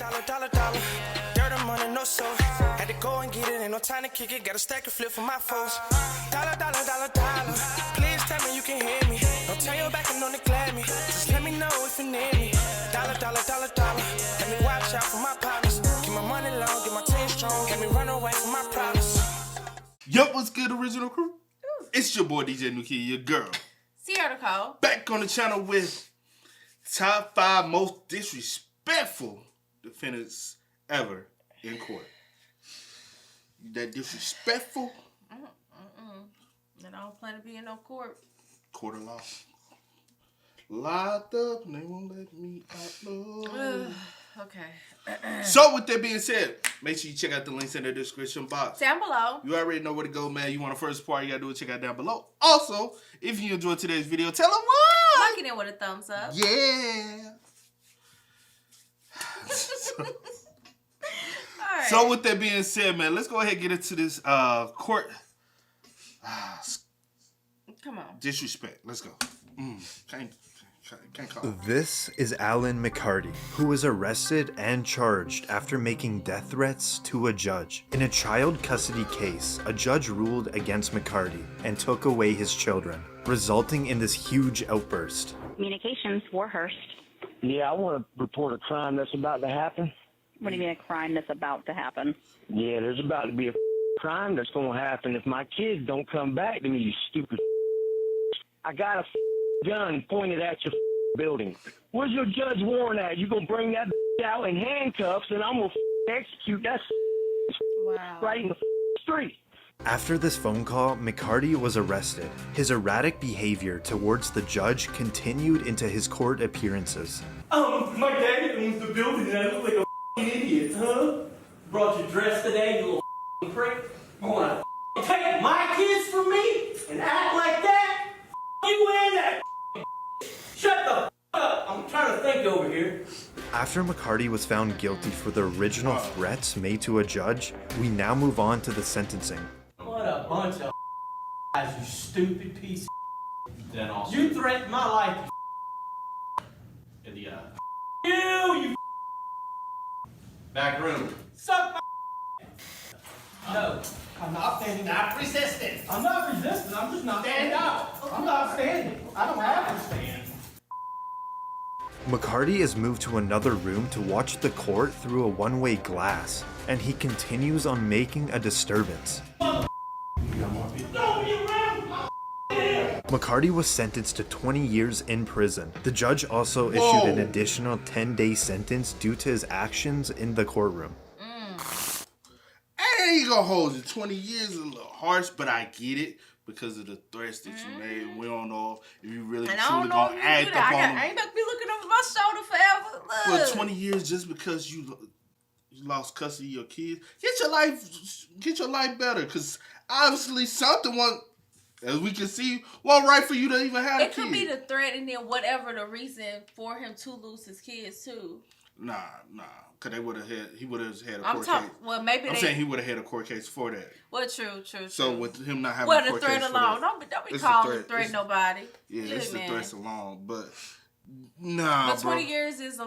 dollar. Dirt and money, no soul. Had to go and get it, ain't no time to kick it. Got a stack of flip for my foes. Dollar. Please tell me you can hear me. Don't turn your back and don't neglect me. Just let me know if you need me. Dollar. Let me watch out for my partners. Keep my money long, get my team strong. Let me run away from my problems. Yup, what's good, original crew? It's your boy DJ New Kid, your girl. Sierra Nicole. Back on the channel with top 5 most disrespectful defendants ever in court. You that disrespectful? And I don't plan to be in no court. Court of law. Locked up, and they won't let me out. Okay. So with that being said, make sure you check out the links in the description box. Down below. You already know where to go, man. You want the first part, you gotta do it, check out down below. Also, if you enjoyed today's video, tell them why. Lock it in with a thumbs up. Yeah. Alright. So with that being said, man, let's go ahead and get into this court Come on. disrespect. Let's go. Can't call it. This is Alan McCarty, who was arrested and charged after making death threats to a judge. In a child custody case, a judge ruled against McCarty and took away his children, resulting in this huge outburst. Communications, Warhurst. Yeah, I want to report a crime that's about to happen. What do you mean a crime that's about to happen? Yeah, there's about to be a crime that's going to happen if my kids don't come back to me, you stupid. I got a gun pointed at your building. Where's your judge warrant at? You going to bring that out in handcuffs and I'm going to execute that Wow. right in the street. After this phone call, McCarty was arrested. His erratic behavior towards the judge continued into his court appearances. My dad owns the building and I look like a idiot, huh? Brought your dress today, you little prick. You wanna take my kids from me and act like that? You and that Shut the up. I'm trying to think over here. After McCarty was found guilty for the original threats made to a judge, we now move on to the sentencing. What a bunch of guys, you stupid piece of Then also you threatened my life, In the you back room. suck my No, I'm not standing up. Stop resisting. I'm not resisting, I'm just not Stand standing. up. I'm not standing. I don't have to stand. McCarty is moved to another room to watch the court through a one-way glass, and he continues on making a disturbance. McCarty was sentenced to 20 years in prison. The judge also issued an additional 10-day sentence due to his actions in the courtroom. I ain't gonna hold you. 20 years is a little harsh, but I get it because of the threats that you made. We don't know if you really And I truly don't know gonna if you act do upon that. them. I ain't about to be looking over my shoulder forever. Look. For 20 years just because you lost custody of your kids. Get your life better, because obviously something as we can see, wasn't right for you to even have a It kid. could be the threat and then whatever the reason for him to lose his kids too. Nah, because he would have had a I'm court talking. case. Well, maybe I'm saying he would have had a court case for that. Well, true. So with him not having well, a the court threat case for alone. that, Don't be it's a calling threat. threat nobody. Yeah, Look, it's the man. threats alone, but nah, But 20 bro. years is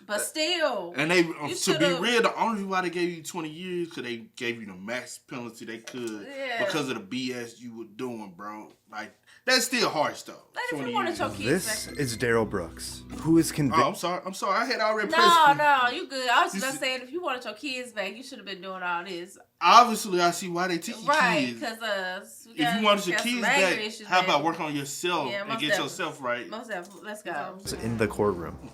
but still. And they, to be should've- real, the only reason why they gave you 20 years because they gave you the max penalty they could because of the BS you were doing, bro. Like, that's still harsh though. Like if 20 you wanted years. your kids This back. is Daryl Brooks, who is convicted. Oh, I'm sorry. I had already pressed. No, you good. I was You just see- saying if you wanted your kids back, you should have been doing all this. Obviously, I see why they take your Right, kids. because If you wanted your kids back, how about work on yourself Yeah, and most get definitely. yourself right? Most definitely. Let's go. in the courtroom.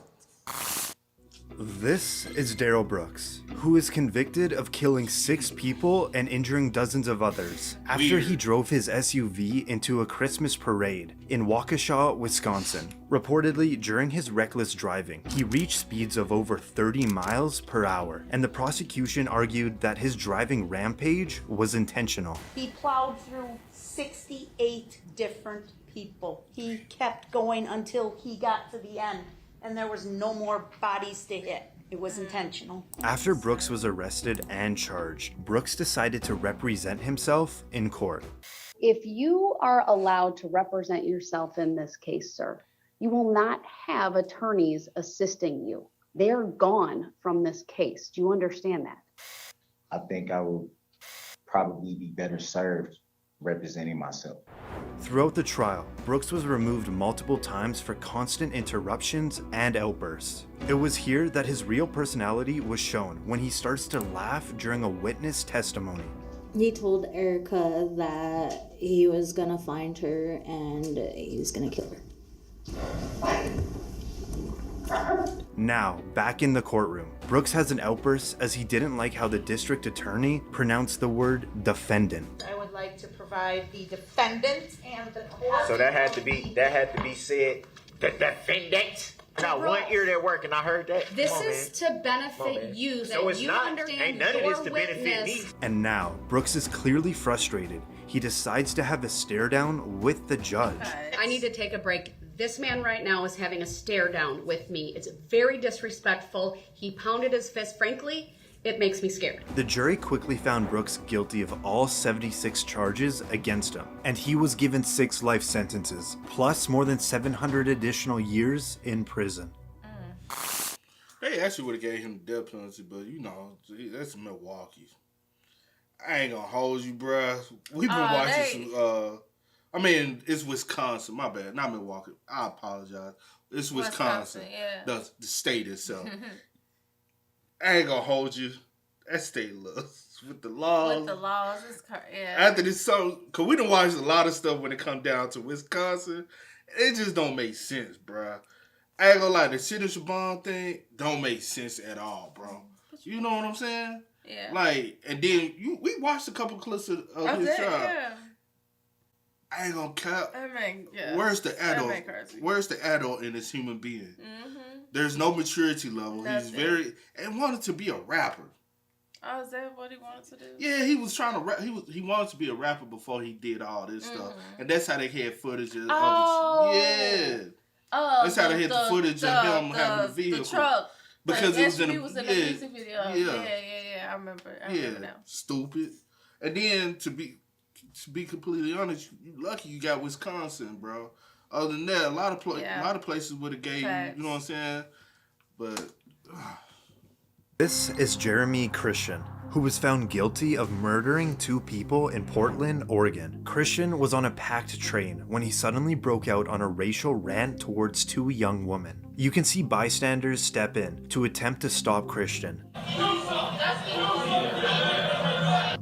This is Daryl Brooks, who is convicted of killing 6 people and injuring dozens of others after Weird. he drove his SUV into a Christmas parade in Waukesha, Wisconsin. Reportedly, during his reckless driving, he reached speeds of over 30 miles per hour, and the prosecution argued that his driving rampage was intentional. He plowed through 68 different people. He kept going until he got to the end, and there was no more bodies to hit. It was intentional. After Brooks was arrested and charged, Brooks decided to represent himself in court. If you are allowed to represent yourself in this case, sir, you will not have attorneys assisting you. They're gone from this case. Do you understand that? I think I will probably be better served representing myself. Throughout the trial, Brooks was removed multiple times for constant interruptions and outbursts. It was here that his real personality was shown when he starts to laugh during a witness testimony. He told Erica that he was gonna find her and he was gonna kill her. Now, back in the courtroom, Brooks has an outburst as he didn't like how the district attorney pronounced the word defendant. I would like to provide the defendant and the court. So that had to be said. The defendant. I got one ear that work and I heard that. This is to benefit you. So it's you not. Understand Ain't none of this to benefit me. And now, Brooks is clearly frustrated. He decides to have a stare down with the judge. I need to take a break. This man right now is having a stare down with me. It's very disrespectful. He pounded his fist. Frankly, it makes me scared. The jury quickly found Brooks guilty of all 76 charges against him, and he was given 6 life sentences, plus more than 700 additional years in prison. They actually would have gave him the death penalty, but you know, that's Milwaukee. I ain't gonna hold you, bruh. We've been watching some, I mean, it's Wisconsin. My bad. Not Milwaukee. I apologize. It's Wisconsin. Yeah. The state itself. I ain't gonna hold you. That state loves with the laws. With the laws, it's yeah. After this song, cause we done watched a lot of stuff when it come down to Wisconsin. It just don't make sense, bruh. I ain't gonna lie, the signature bond thing don't make sense at all, bro. You know what I'm saying? Yeah. Like, and then we watched a couple clips of his trial. Yeah. I ain't gonna cap. I mean, yeah. Where's the adult? Crazy. Where's the adult in this human being? Mm-hmm. There's no maturity level. That's He's very and wanted to be a rapper. Oh, is that what he wanted to do? Yeah, he was trying to rap. He wanted to be a rapper before he did all this stuff, and that's how they had footage of. Yeah. Oh, that's how they had the footage of him having the vehicle. The truck. Because it was in the music video. Yeah. I remember now. Stupid. And then to be completely honest, you lucky you got Wisconsin, bro. Other than that, a lot of places would have gave you. You know what I'm saying? But this is Jeremy Christian, who was found guilty of murdering 2 people in Portland, Oregon. Christian was on a packed train when he suddenly broke out on a racial rant towards 2 young women. You can see bystanders step in to attempt to stop Christian.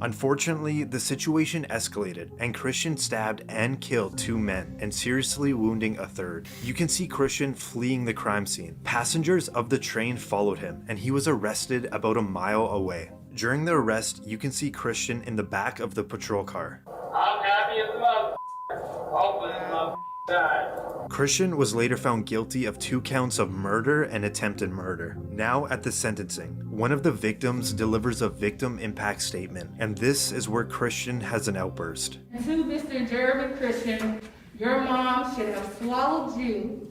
Unfortunately, the situation escalated and Christian stabbed and killed 2 men and seriously wounding a 3rd. You can see Christian fleeing the crime scene. Passengers of the train followed him and he was arrested about a mile away. During the arrest, you can see Christian in the back of the patrol car. I'm happy as a mother. Hopefully this mother dies. Christian was later found guilty of 2 counts of murder and attempted murder. Now at the sentencing, one of the victims delivers a victim impact statement, and this is where Christian has an outburst. To Mr. Jeremy Christian, your mom should have swallowed you.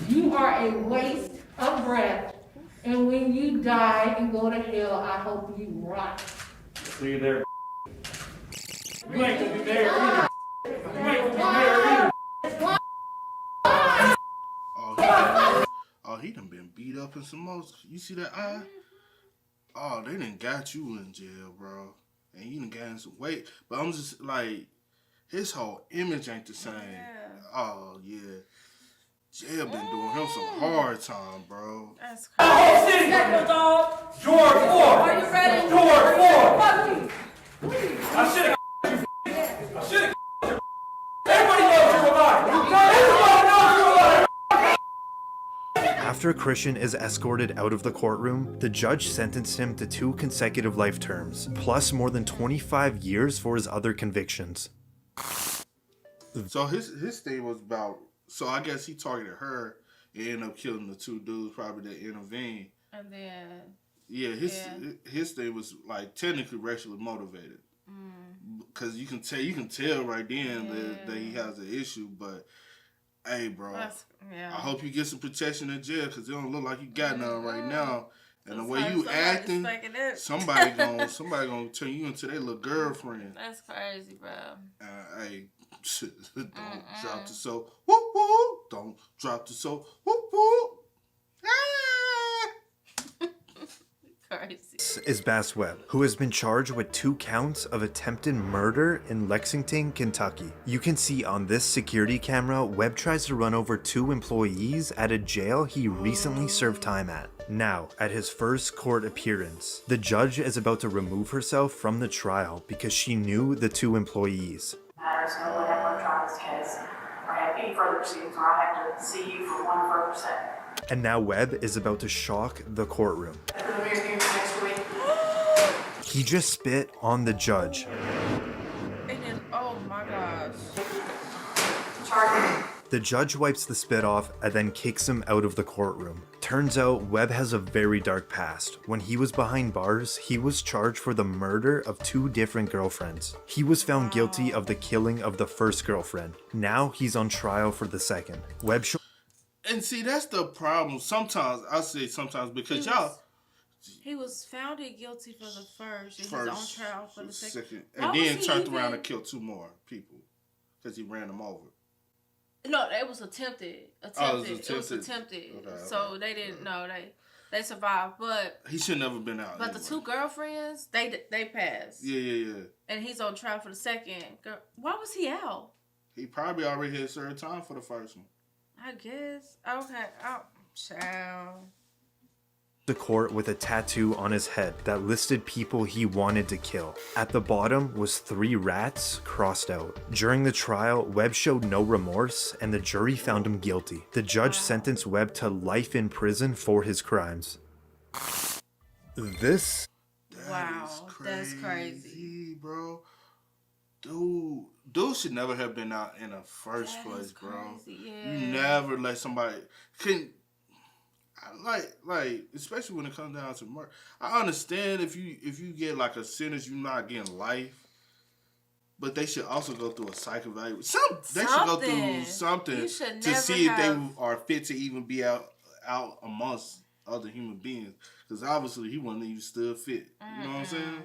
You are a waste of breath. And when you die and go to hell, I hope you rot. See you there. You ain't gonna be there either. You ain't gonna be there either. Oh, he done been beat up in some more. You see that eye? Oh, they done got you in jail, bro. And you done got in some weight. But I'm just like, his whole image ain't the same. Yeah. Oh, yeah. Jail been doing him some hard time, bro. That's crazy. The whole city dog. George 4. Are you ready? George 4. I should have you. Everybody knows you're alive. Everybody knows you're alive. After Christian is escorted out of the courtroom, the judge sentenced him to 2 consecutive life terms, plus more than 25 years for his other convictions. So his thing was about, so I guess he targeted her and ended up killing the 2 dudes probably that intervened. And then... Yeah, his thing was like technically racially motivated. Because you can tell right then that he has an issue, but hey, bro, I hope you get some protection in jail because it don't look like you got none right now. And the way you acting, somebody gonna turn you into their little girlfriend. That's crazy, bro. Hey, don't drop the soap. Whoop whoop. Don't drop the soap. Whoop whoop. Ah! crazy. This is Bass Webb, who has been charged with 2 counts of attempted murder in Lexington, Kentucky. You can see on this security camera, Webb tries to run over 2 employees at a jail he recently served time at. Now, at his first court appearance, the judge is about to remove herself from the trial because she knew the 2 employees. Matters no one ever tried this case or have any further proceedings, or I have to see you for one further second. And now Webb is about to shock the courtroom. He just spit on the judge. And then, oh my gosh. The judge wipes the spit off and then kicks him out of the courtroom. Turns out Webb has a very dark past. When he was behind bars, he was charged for the murder of 2 different girlfriends. He was found guilty of the killing of the first girlfriend. Now he's on trial for the second. Webb And see, that's the problem. Sometimes, I say sometimes, because He was found guilty for the first. He's on trial for the second. And then turned around and killed 2 more people because he ran them over. No, it was attempted. It was attempted. Okay, so they didn't know. They survived, but he should never been out. But anyway. The 2 girlfriends, they passed. Yeah. And he's on trial for the second. Why was he out? He probably already had served time for the first one. I guess. Okay. Oh, child. The court with a tattoo on his head that listed people he wanted to kill. At the bottom was 3 rats crossed out. During the trial, Webb showed no remorse and the jury found him guilty. The judge sentenced Webb to life in prison for his crimes. That's crazy, bro. Dude should never have been out in the first place, bro. Yeah. You never let somebody like especially when it comes down to murder. I understand if you get like a sentence, you're not getting life, but they should also go through a psych evaluation. They should go through something to see if they are fit to even be out amongst other human beings. Because obviously he wasn't even still fit. You know what I'm saying?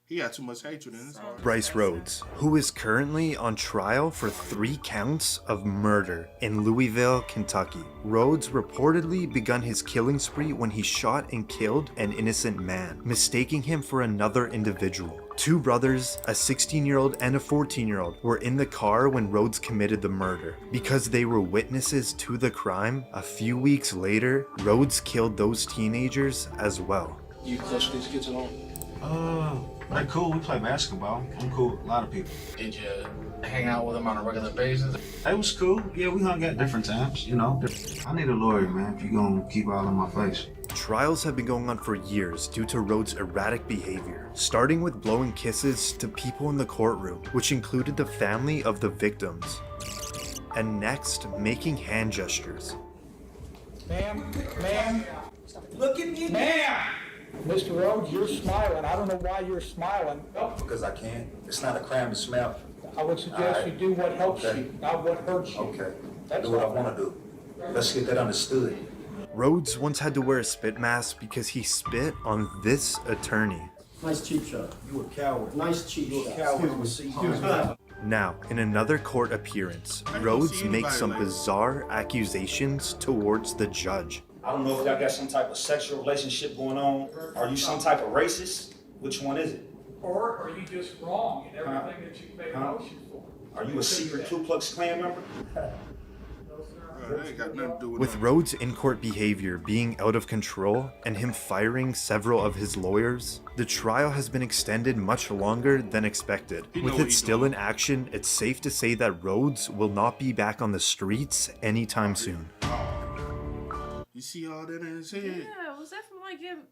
He got too much hatred in his heart. Bryce Rhodes, who is currently on trial for 3 counts of murder in Louisville, Kentucky. Rhodes reportedly begun his killing spree when he shot and killed an innocent man, mistaking him for another individual. 2 brothers, a 16-year-old and a 14-year-old, were in the car when Rhodes committed the murder. Because they were witnesses to the crime, a few weeks later, Rhodes killed those teenagers as well. You close to these kids at all? They're cool. We play basketball. I'm cool with a lot of people. Did you hang out with them on a regular basis? They was cool. Yeah, we hung at different times, you know. I need a lawyer, man, if you're going to keep all in my face. Trials have been going on for years due to Rhodes' erratic behavior, starting with blowing kisses to people in the courtroom, which included the family of the victims, and next, making hand gestures. Ma'am, look at me, ma'am! Mr. Rhodes, you're smiling. I don't know why you're smiling. Because I can't. It's not a crime to smile. I would suggest you do what helps you, not what hurts you. Okay. Do what I want to do. Let's get that understood. Rhodes once had to wear a spit mask because he spit on this attorney. Nice cheap shot. You a coward. Nice cheap shot. You a coward. Now, in another court appearance, Rhodes makes some bizarre accusations towards the judge. I don't know if y'all got some type of sexual relationship going on. Are you some type of racist? Which one is it? Or are you just wrong in everything that you made a motion for? Are you a secret Ku Klux Klan member? That ain't got nothing to do With Rhodes' in-court behavior being out of control and him firing several of his lawyers, the trial has been extended much longer than expected. With it still in action, it's safe to say that Rhodes will not be back on the streets anytime soon. You see all that in his head? Yeah, was that from like him?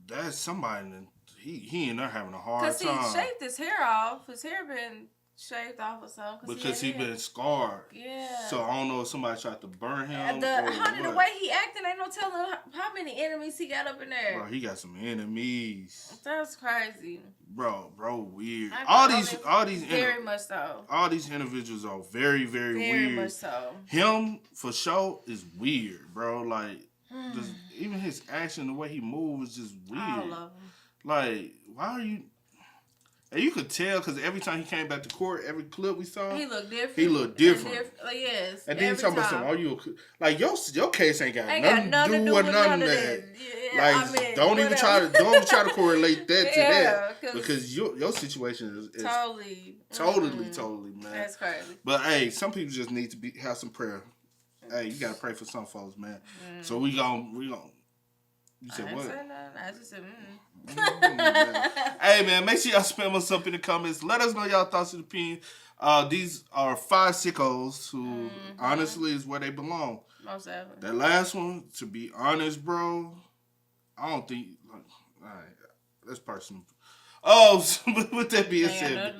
That's somebody. He in there having a hard time. Because he shaved his hair off. His hair been shaved off or something. Because he been scarred. Yeah. So I don't know if somebody tried to burn him. The way he acting, ain't no telling how many enemies he got up in there. Bro, he got some enemies. That's crazy. Bro, weird. Very much so. All these individuals are very, very weird. Very much so. Him for sure is weird, bro. Like, just even his action, the way he moves is just weird. I love him. Like, why are you? And you could tell because every time he came back to court, every clip we saw, he looked different. He looked different. Yes. And then talking about something, like your case ain't got nothing to do with none of that. Yeah, like don't even try to correlate that to that because your situation is totally man. That's crazy. But hey, some people just need to have some prayer. Hey, you gotta pray for some folks, man. So we gon' you said what? I just said, Hey man, make sure y'all spam us up in the comments. Let us know y'all thoughts and opinions. These are 5 sickos who honestly is where they belong. Most definitely. That last one, to be honest, bro, I don't think. All right, that's personal. Oh, with that being said,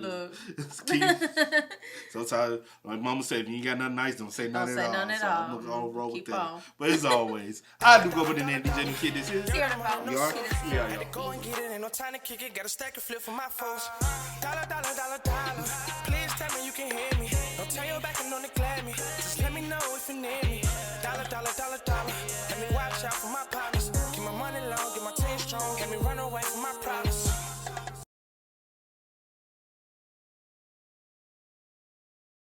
sometimes, like Mama said, if you ain't got nothing nice, don't say nothing at all. So I'm gonna roll with that. But as always, I do go with the name DJ the Kid. This is. Had to go and get it, ain't no time to kick it. Got a stack and flip for my foes. Dollar. Please tell me you can hear me. Don't turn your back and don't neglect me. Just let me know if you need me. Dollar. Let me watch out for my partners. Keep my money low, get my team strong. Let me run away from my problems.